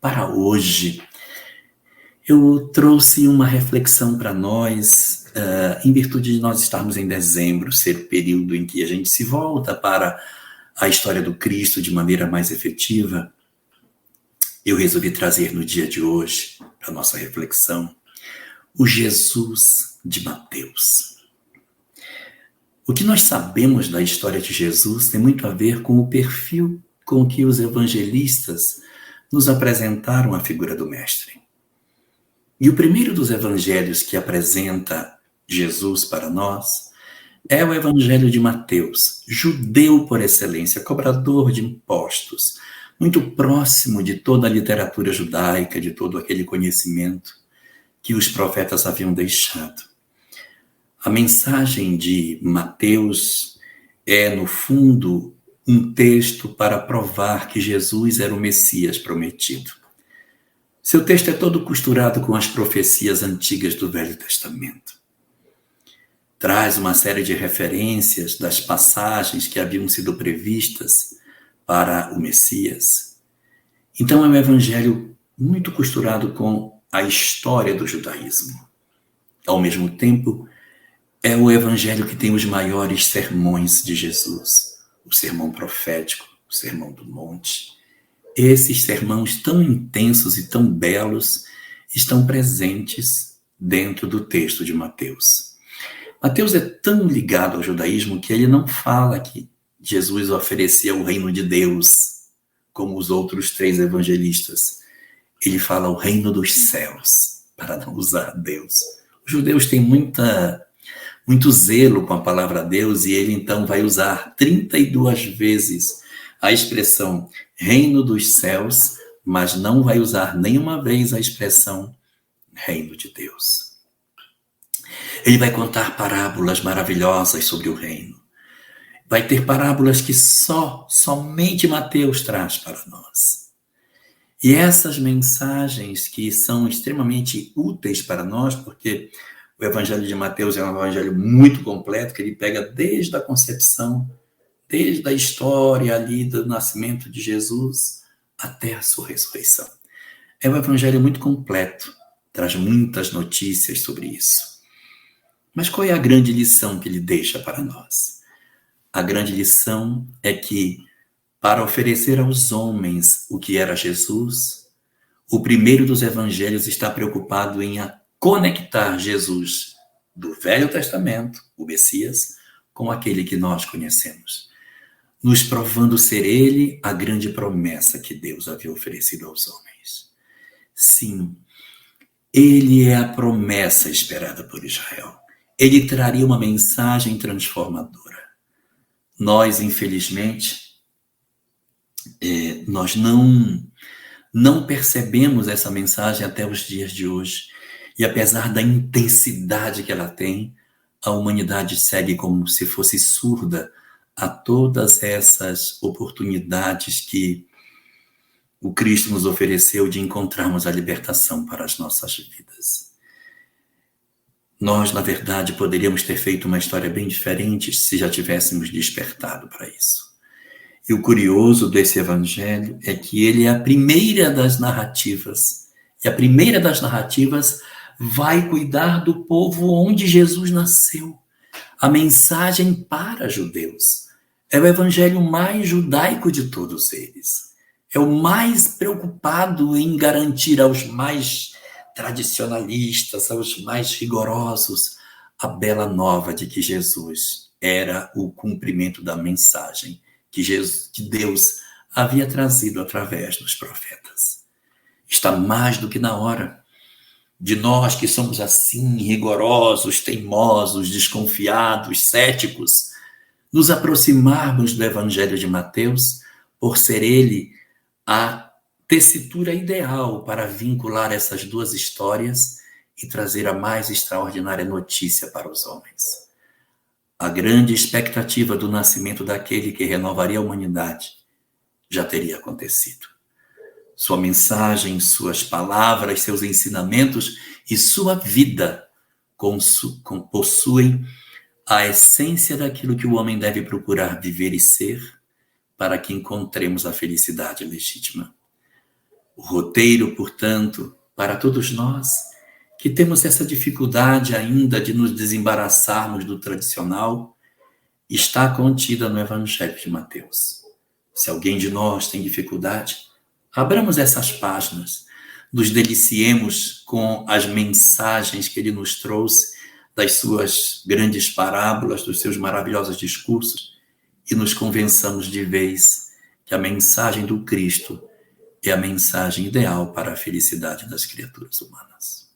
para hoje. Eu trouxe uma reflexão para nós, em virtude de nós estarmos em dezembro, ser o período em que a gente se volta para a história do Cristo de maneira mais efetiva. Eu resolvi trazer no dia de hoje, para a nossa reflexão, o Jesus de Mateus. O que nós sabemos da história de Jesus tem muito a ver com o perfil com que os evangelistas nos apresentaram a figura do Mestre. E o primeiro dos evangelhos que apresenta Jesus para nós é o evangelho de Mateus, judeu por excelência, cobrador de impostos, muito próximo de toda a literatura judaica, de todo aquele conhecimento que os profetas haviam deixado. A mensagem de Mateus é, no fundo, um texto para provar que Jesus era o Messias prometido. Seu texto é todo costurado com as profecias antigas do Velho Testamento. Traz uma série de referências das passagens que haviam sido previstas para o Messias. Então é um evangelho muito costurado com a história do judaísmo. Ao mesmo tempo, é o evangelho que tem os maiores sermões de Jesus. O sermão profético, o sermão do monte. Esses sermões tão intensos e tão belos estão presentes dentro do texto de Mateus. Mateus é tão ligado ao judaísmo que ele não fala que Jesus oferecia o reino de Deus, como os outros três evangelistas. Ele fala o reino dos céus, para não usar Deus. Os judeus têm muito zelo com a palavra Deus e ele então vai usar 32 vezes a expressão reino dos céus, mas não vai usar nenhuma vez a expressão reino de Deus. Ele vai contar parábolas maravilhosas sobre o reino. Vai ter parábolas que somente Mateus traz para nós. E essas mensagens que são extremamente úteis para nós, porque o evangelho de Mateus é um evangelho muito completo, que ele pega desde a concepção, desde a história ali do nascimento de Jesus até a sua ressurreição. É um evangelho muito completo, traz muitas notícias sobre isso. Mas qual é a grande lição que ele deixa para nós? A grande lição é que, para oferecer aos homens o que era Jesus, o primeiro dos evangelhos está preocupado em conectar Jesus do Velho Testamento, o Messias, com aquele que nós conhecemos, nos provando ser ele a grande promessa que Deus havia oferecido aos homens. Sim, ele é a promessa esperada por Israel. Ele traria uma mensagem transformadora. Nós, infelizmente, nós não percebemos essa mensagem até os dias de hoje. E apesar da intensidade que ela tem, a humanidade segue como se fosse surda a todas essas oportunidades que o Cristo nos ofereceu de encontrarmos a libertação para as nossas vidas. Nós, na verdade, poderíamos ter feito uma história bem diferente se já tivéssemos despertado para isso. E o curioso desse evangelho é que ele é a primeira das narrativas. E a primeira das narrativas vai cuidar do povo onde Jesus nasceu. A mensagem para judeus. É o evangelho mais judaico de todos eles. É o mais preocupado em garantir aos mais tradicionalistas, aos mais rigorosos, a bela nova de que Jesus era o cumprimento da mensagem que Deus havia trazido através dos profetas. Está mais do que na hora de nós que somos assim, rigorosos, teimosos, desconfiados, céticos, nos aproximarmos do Evangelho de Mateus, por ser ele a tessitura ideal para vincular essas duas histórias e trazer a mais extraordinária notícia para os homens. A grande expectativa do nascimento daquele que renovaria a humanidade já teria acontecido. Sua mensagem, suas palavras, seus ensinamentos e sua vida possuem a essência daquilo que o homem deve procurar viver e ser para que encontremos a felicidade legítima. O roteiro, portanto, para todos nós que temos essa dificuldade ainda de nos desembaraçarmos do tradicional, está contida no Evangelho de Mateus. Se alguém de nós tem dificuldade, abramos essas páginas, nos deliciemos com as mensagens que ele nos trouxe das suas grandes parábolas, dos seus maravilhosos discursos, e nos convençamos de vez que a mensagem do Cristo é a mensagem ideal para a felicidade das criaturas humanas.